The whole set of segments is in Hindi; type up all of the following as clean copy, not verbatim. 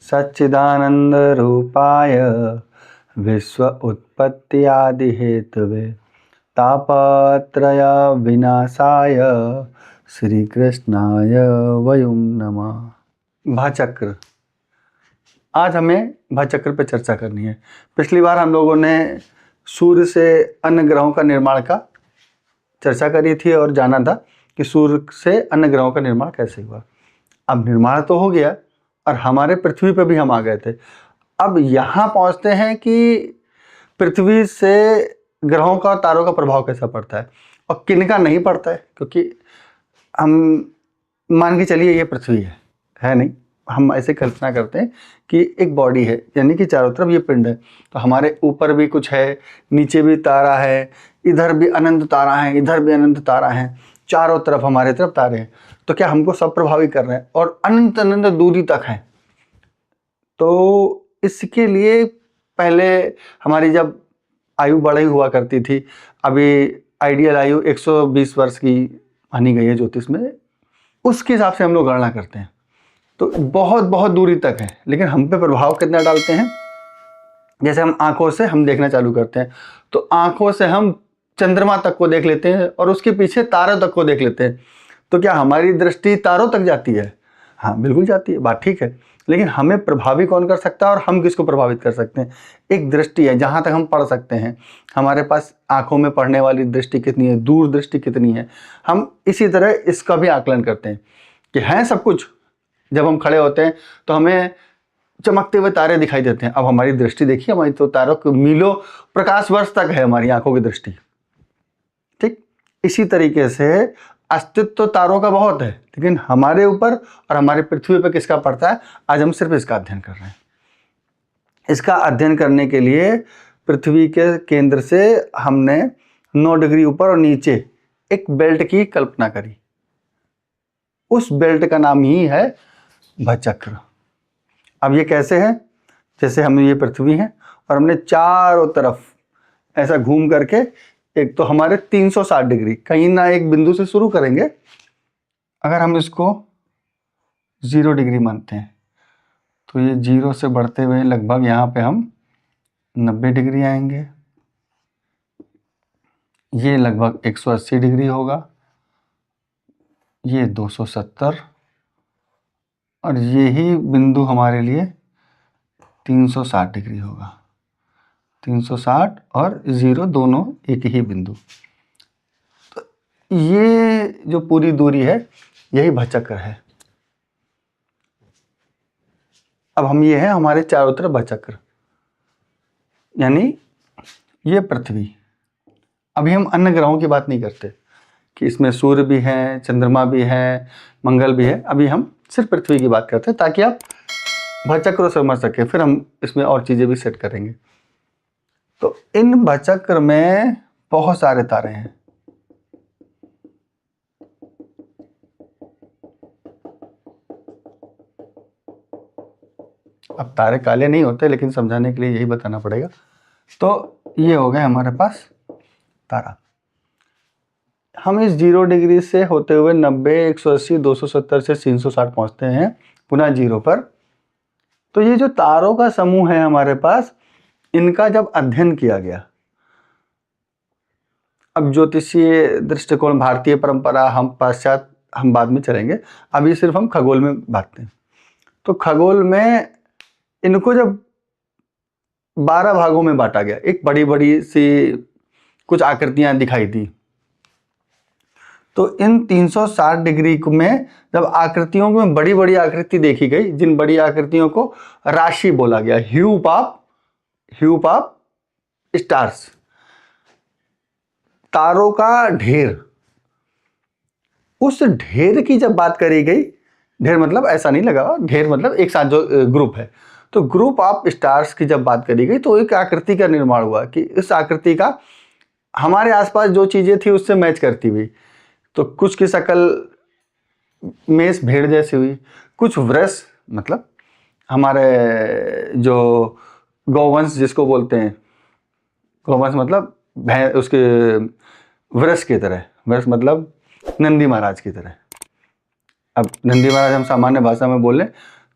सच्चिदानंद रूपाय विश्व उत्पत्ति आदि हेतवे तापत्रय विनाशाय श्री कृष्णाय वयं नमः। भाचक्र। आज हमें भाचक्र पर चर्चा करनी है। पिछली बार हम लोगों ने सूर्य से अन्य ग्रहों का निर्माण का चर्चा करी थी और जाना था कि सूर्य से अन्य ग्रहों का निर्माण कैसे हुआ। अब निर्माण तो हो गया और हमारे पृथ्वी पर भी हम आ गए थे। अब यहाँ पहुँचते हैं कि पृथ्वी से ग्रहों का और तारों का प्रभाव कैसा पड़ता है और किन का नहीं पड़ता है, क्योंकि हम मान के चलिए ये पृथ्वी है नहीं, हम ऐसे कल्पना करते हैं कि एक बॉडी है, यानी कि चारों तरफ ये पिंड है, तो हमारे ऊपर भी कुछ है, नीचे भी तारा है, इधर भी अनंत तारा है, इधर भी अनंत तारा है, चारों तरफ हमारे तरफ तारे हैं। तो क्या हमको सब प्रभावित कर रहे हैं और अनंत अनंत दूरी तक हैं। तो इसके लिए पहले हमारी जब आयु बढ़ी हुआ करती थी, अभी आइडियल आयु 120 वर्ष की मानी गई है ज्योतिष में, उसके हिसाब से हम लोग गणना करते हैं। तो बहुत बहुत दूरी तक है, लेकिन हम पे प्रभाव कितना डालते हैं। जैसे हम आंखों से हम देखना चालू करते हैं, तो आंखों से हम चंद्रमा तक को देख लेते हैं और उसके पीछे तारों तक को देख लेते हैं। तो क्या हमारी दृष्टि तारों तक जाती है? हाँ, बिल्कुल जाती है, बात ठीक है। लेकिन हमें प्रभावी कौन कर सकता है और हम किसको प्रभावित कर सकते हैं? एक दृष्टि है, जहाँ तक हम पढ़ सकते हैं। हमारे पास आंखों में पढ़ने वाली दृष्टि कितनी है, दूर दृष्टि कितनी है। हम इसी तरह इसका भी आकलन करते हैं कि हैं सब कुछ। जब हम खड़े होते हैं तो हमें चमकते हुए तारे दिखाई देते हैं। अब हमारी दृष्टि देखिए, हमारी तो तारों के मीलों प्रकाश वर्ष तक है हमारी आंखों की दृष्टि। ठीक इसी तरीके से अस्तित्व तो तारों का बहुत है, लेकिन हमारे ऊपर और हमारी पृथ्वी पर किसका पड़ता है, आज हम सिर्फ इसका अध्ययन कर रहे हैं। इसका अध्ययन करने के लिए पृथ्वी के केंद्र से हमने 9 डिग्री ऊपर और नीचे एक बेल्ट की कल्पना करी। उस बेल्ट का नाम ही है भाचक्र। अब ये कैसे है? जैसे हम ये पृथ्वी है और हमने चारों तरफ ऐसा घूम करके, एक तो हमारे 360 डिग्री कहीं ना एक बिंदु से शुरू करेंगे। अगर हम इसको 0 डिग्री मानते हैं तो ये 0 से बढ़ते हुए लगभग यहाँ पे हम 90 डिग्री आएंगे। ये लगभग 180 डिग्री होगा, ये 270 और यही बिंदु हमारे लिए 360 डिग्री होगा। 360 और 0 दोनों एक ही बिंदु। तो ये जो पूरी दूरी है यही भाचक्र है। अब हम ये हैं हमारे चारों तरफ भाचक्र, यानी ये पृथ्वी। अभी हम अन्य ग्रहों की बात नहीं करते कि इसमें सूर्य भी है, चंद्रमा भी है, मंगल भी है। अभी हम सिर्फ पृथ्वी की बात करते हैं ताकि आप भाचक्र समझ सके। फिर हम इसमें और चीजें भी सेट करेंगे। तो इन भाचक्र में बहुत सारे तारे हैं। अब तारे काले नहीं होते, लेकिन समझाने के लिए यही बताना पड़ेगा। तो ये हो गए हमारे पास तारा। हम इस 0 डिग्री से होते हुए 90, 180, 270 से 360 पहुंचते हैं, पुनः 0 पर। तो ये जो तारों का समूह है हमारे पास, इनका जब अध्ययन किया गया, अब ज्योतिषीय दृष्टिकोण, भारतीय परंपरा, हम पाश्चात्य, हम बाद में चलेंगे। अभी सिर्फ हम खगोल में बात करें। तो खगोल में इनको जब 12 भागों में बांटा गया, एक बड़ी बड़ी सी कुछ आकृतियां दिखाई दी। तो इन 360 डिग्री में जब आकृतियों में बड़ी बड़ी आकृति देखी गई, जिन बड़ी आकृतियों को राशि बोला गया, ह्यूप ऑफ स्टार्स, तारों का ढेर। उस ढेर की जब बात करी गई, ढेर मतलब ऐसा नहीं लगा, ढेर मतलब एक साथ जो ग्रुप है, तो ग्रुप ऑफ स्टार्स की जब बात करी गई तो एक आकृति का निर्माण हुआ कि इस आकृति का हमारे आसपास जो चीजें थी उससे मैच करती हुई। तो कुछ की शक्ल मेष भेड़ जैसी हुई, कुछ वृष मतलब हमारे जो गौवंश जिसको बोलते हैं, गौवंश मतलब उसके वृष की तरह, वृष मतलब नंदी महाराज की तरह। अब नंदी महाराज हम सामान्य भाषा में बोलें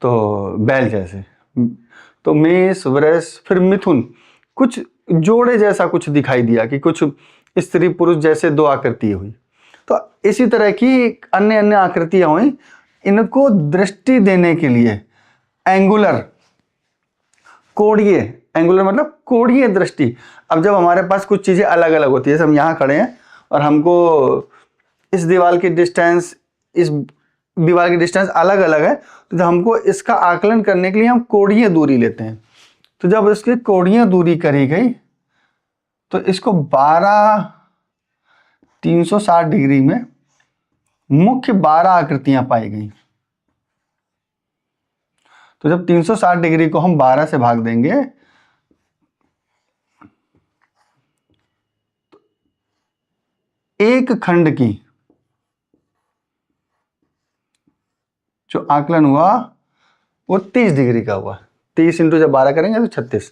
तो बैल जैसे, तो मेष वृष फिर मिथुन, कुछ जोड़े जैसा कुछ दिखाई दिया कि कुछ स्त्री पुरुष जैसे दो आकृति हुई। तो इसी तरह की अन्य अन्य आकृतियां हुई। इनको दृष्टि देने के लिए एंगुलर, कोणीय, एंगुलर मतलब कोणीय दृष्टि। अब जब हमारे पास कुछ चीजें अलग अलग होती है, जैसे हम यहाँ खड़े हैं और हमको इस दीवार की डिस्टेंस, इस दीवार की डिस्टेंस अलग अलग है, तो जब हमको इसका आकलन करने के लिए हम कोणीय दूरी लेते हैं। तो जब इसकी कोणीय दूरी करी गई तो इसको 360 डिग्री में मुख्य 12 आकृतियां पाई गई। तो जब 360 डिग्री को हम 12 से भाग देंगे तो एक खंड की जो आकलन हुआ वो 30 डिग्री का हुआ। 30 इंटू जब 12 करेंगे तो 36,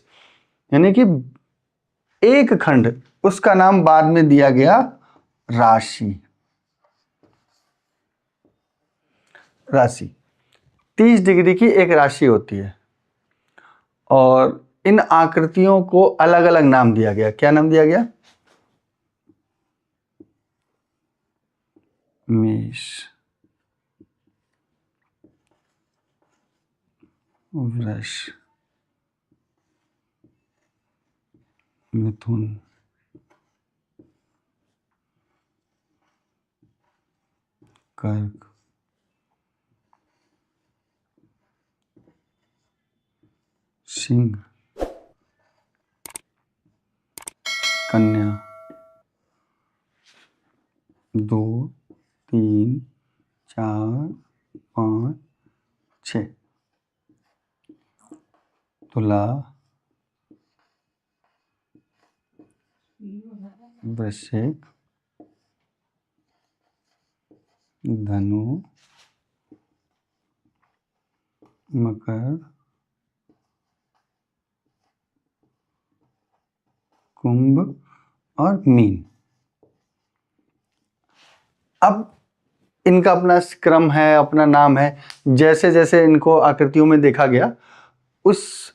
यानी कि एक खंड, उसका नाम बाद में दिया गया राशि। राशि 30 डिग्री की एक राशि होती है और इन आकृतियों को अलग अलग नाम दिया गया। क्या नाम दिया गया? मेष, वृष, मिथुन, कर्क, सिंह, कन्या, 2, 3, 4, 5, 6, तुला, वृश्चिक, धनु, मकर, कुंभ और मीन। अब इनका अपना क्रम है, अपना नाम है। जैसे जैसे इनको आकृतियों में देखा गया उस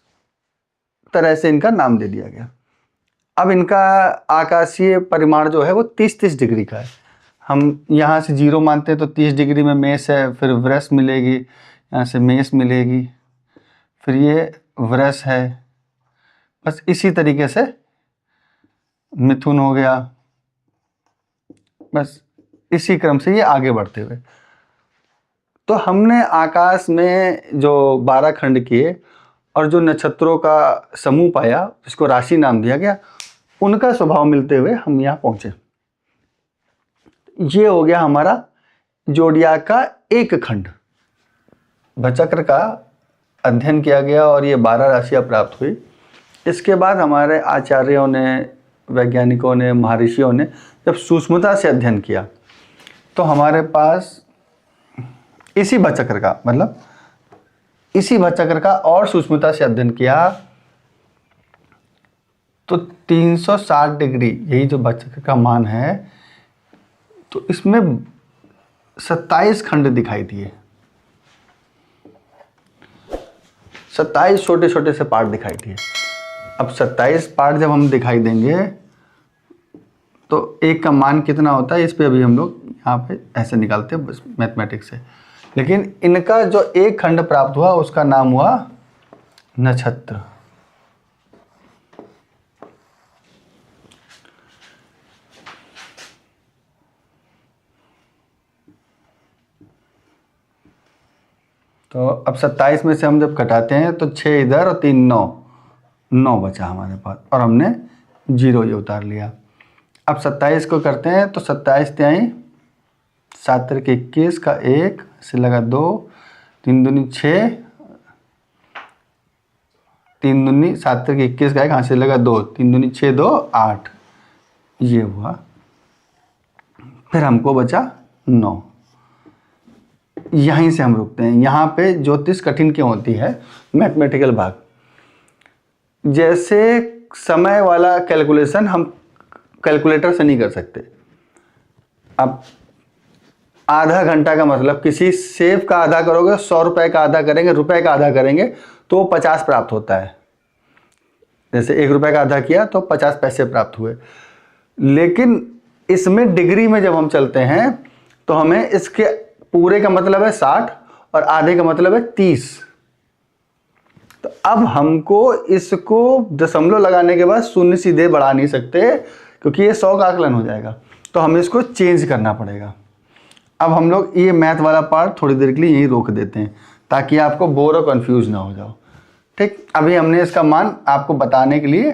तरह से इनका नाम दे दिया गया। अब इनका आकाशीय परिमाण जो है वो 30-30 डिग्री का है। हम यहाँ से 0 मानते हैं तो 30 डिग्री में मेष है, फिर वृष मिलेगी, यहाँ से मेष मिलेगी, फिर ये वृष है। बस इसी तरीके से मिथुन हो गया, बस इसी क्रम से ये आगे बढ़ते हुए। तो हमने आकाश में जो 12 खंड किए और जो नक्षत्रों का समूह पाया, जिसको राशि नाम दिया गया, उनका स्वभाव मिलते हुए हम यहाँ पहुंचे। ये हो गया हमारा जोडियाक का एक खंड। भचक्र का अध्ययन किया गया और ये 12 राशियां प्राप्त हुई। इसके बाद हमारे आचार्यों ने, वैज्ञानिकों ने, महर्षियों ने जब सूक्ष्मता से अध्ययन किया तो हमारे पास इसी भचक्र का, मतलब इसी भचक्र का और सूक्ष्मता से अध्ययन किया तो 360 डिग्री, यही जो भचक्र का मान है, तो इसमें 27 खंड दिखाई दिए। 27 छोटे छोटे से पार्ट दिखाई दिए। अब 27 पार्ट जब हम दिखाई देंगे तो एक का मान कितना होता है, इस पे अभी हम लोग यहाँ पे ऐसे निकालते हैं बस मैथमेटिक्स से। लेकिन इनका जो एक खंड प्राप्त हुआ उसका नाम हुआ नक्षत्र। तो अब 27 में से हम जब घटाते हैं तो 6 इधर और 3 9 बचा हमारे पास, और हमने 0 ये उतार लिया। अब 27 को करते हैं तो 27 त्याई 7 तिरके 21 का 1 से लगा 2, 3 दूनी 6, 3 दूनी 7 तिरके 21 का 1 हाथ से लगा 2, 3 दूनी 6, 2 8, ये हुआ। फिर हमको बचा 9। यहीं से हम रुकते हैं। यहाँ पे ज्योतिष कठिन क्यों होती है, मैथमेटिकल भाग। जैसे समय वाला कैलकुलेशन हम कैलकुलेटर से नहीं कर सकते। अब आधा घंटा का मतलब किसी सेब का आधा करोगे, 100 रुपए का आधा करेंगे, रुपए का आधा करेंगे तो 50 प्राप्त होता है। जैसे 1 रुपए का आधा किया तो 50 पैसे प्राप्त हुए। लेकिन इसमें डिग्री में जब हम चलते हैं तो हमें इसके पूरे का मतलब है 60 और आधे का मतलब है 30। तो अब हमको इसको दशमलव लगाने के बाद शून्य सीधे बढ़ा नहीं सकते क्योंकि ये 100 का आकलन हो जाएगा, तो हमें इसको चेंज करना पड़ेगा। अब हम लोग ये मैथ वाला पार्ट थोड़ी देर के लिए यहीं रोक देते हैं ताकि आपको बोर और कंफ्यूज ना हो जाओ। ठीक, अभी हमने इसका मान आपको बताने के लिए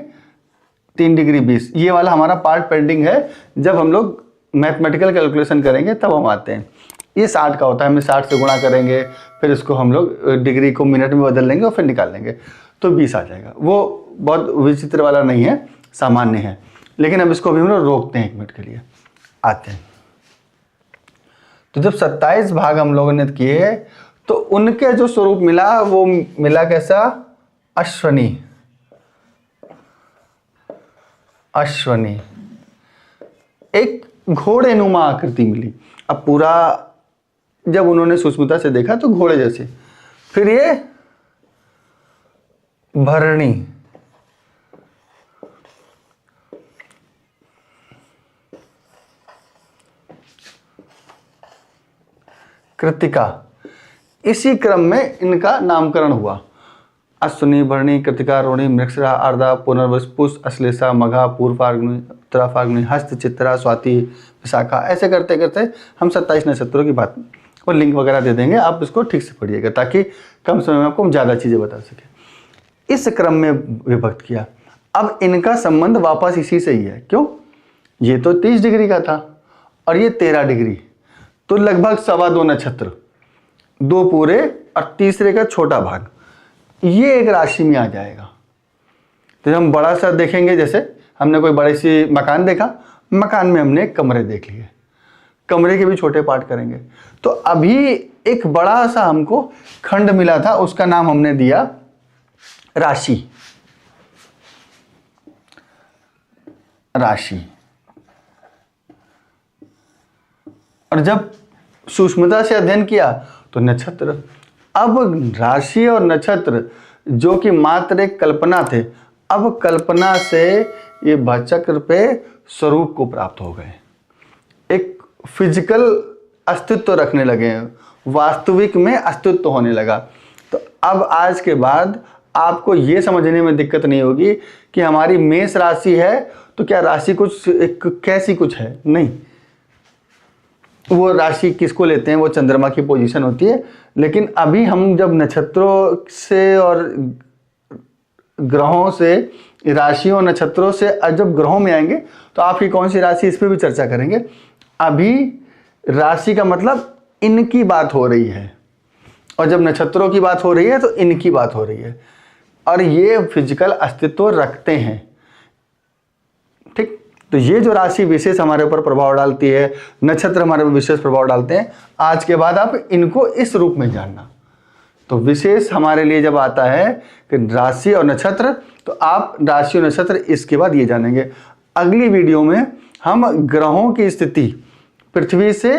3 डिग्री 20 ये वाला हमारा पार्ट पेंडिंग है। जब हम लोग मैथमेटिकल कैलकुलेशन करेंगे तब हम आते हैं। ये 60 का होता है, हमें 60 से गुणा करेंगे, फिर इसको हम लोग डिग्री को मिनट में बदल लेंगे और फिर निकाल लेंगे तो 20 आ जाएगा। वो बहुत विचित्र वाला नहीं है, सामान्य है। लेकिन अब इसको भी हम लोग रोकते हैं 1 मिनट के लिए, आते हैं। तो जब 27 भाग हम लोगों ने किए तो उनके जो स्वरूप मिला वो मिला कैसा, अश्वनी। अश्वनी एक घोड़े नुमा आकृति मिली। अब पूरा जब उन्होंने सूक्ष्मता से देखा तो घोड़े जैसे। फिर ये भरणी, कृतिका, इसी क्रम में इनका नामकरण हुआ। अश्विनी, भरणी, कृतिका, रोहिणी, मृगशिरा, आर्द्रा, पुनर्वसु, पुष, अश्लेषा, मघा, पूर्व फाल्गुनी, उत्तरा फाल्गुनी, हस्त, चित्रा, स्वाति, विशाखा, ऐसे करते करते हम 27 नक्षत्रों की बात और लिंक वगैरह दे देंगे। आप इसको ठीक से पढ़िएगा ताकि कम समय में आपको हम ज़्यादा चीज़ें बता सकें। इस क्रम में विभक्त किया। अब इनका संबंध वापस इसी से ही है। क्यों? ये तो 30 डिग्री का था और ये 13 डिग्री, तो लगभग 2.25 नक्षत्र, 2 पूरे और तीसरे का छोटा भाग, ये एक राशि में आ जाएगा। तो हम बड़ा सा देखेंगे, जैसे हमने कोई बड़ी सी मकान देखा, मकान में हमने कमरे देख लिए, कमरे के भी छोटे पार्ट करेंगे। तो अभी एक बड़ा सा हमको खंड मिला था, उसका नाम हमने दिया राशि। राशि। और जब सूक्ष्मता से अध्ययन किया तो नक्षत्र। अब राशि और नक्षत्र जो कि मात्र एक कल्पना थे, अब कल्पना से ये भचक्र पे स्वरूप को प्राप्त हो गए, एक फिजिकल अस्तित्व रखने लगे हैं, वास्तविक में अस्तित्व होने लगा। तो अब आज के बाद आपको ये समझने में दिक्कत नहीं होगी कि हमारी मेष राशि है तो क्या राशि कुछ कैसी कुछ है, नहीं। वो राशि किसको लेते हैं, वो चंद्रमा की पोजीशन होती है। लेकिन अभी हम जब नक्षत्रों से और ग्रहों से, राशियों नक्षत्रों से जब ग्रहों में आएंगे तो आपकी कौन सी राशि, इस पर भी चर्चा करेंगे। अभी राशि का मतलब इनकी बात हो रही है और जब नक्षत्रों की बात हो रही है तो इनकी बात हो रही है, और ये फिजिकल अस्तित्व रखते हैं। ठीक, तो ये जो राशि विशेष हमारे ऊपर प्रभाव डालती है, नक्षत्र हमारे ऊपर विशेष प्रभाव डालते हैं, आज के बाद आप इनको इस रूप में जानना। तो विशेष हमारे लिए जब आता है कि राशि और नक्षत्र, तो आप राशि और नक्षत्र इसके बाद ये जानेंगे। अगली वीडियो में हम ग्रहों की स्थिति पृथ्वी से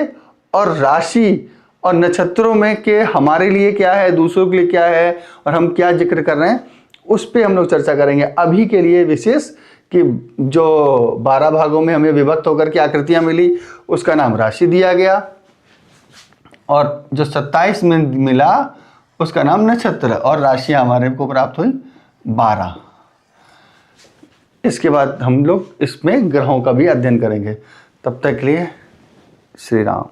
और राशि और नक्षत्रों में के हमारे लिए क्या है, दूसरों के लिए क्या है और हम क्या जिक्र कर रहे हैं, उस पर हम लोग चर्चा करेंगे। अभी के लिए विशेष कि जो 12 भागों में हमें विभक्त होकर के आकृतियां मिली उसका नाम राशि दिया गया, और जो 27 में मिला उसका नाम नक्षत्र, और राशियां हमारे को प्राप्त हुई 12। इसके बाद हम लोग इसमें ग्रहों का भी अध्ययन करेंगे। तब तक के लिए श्री राम।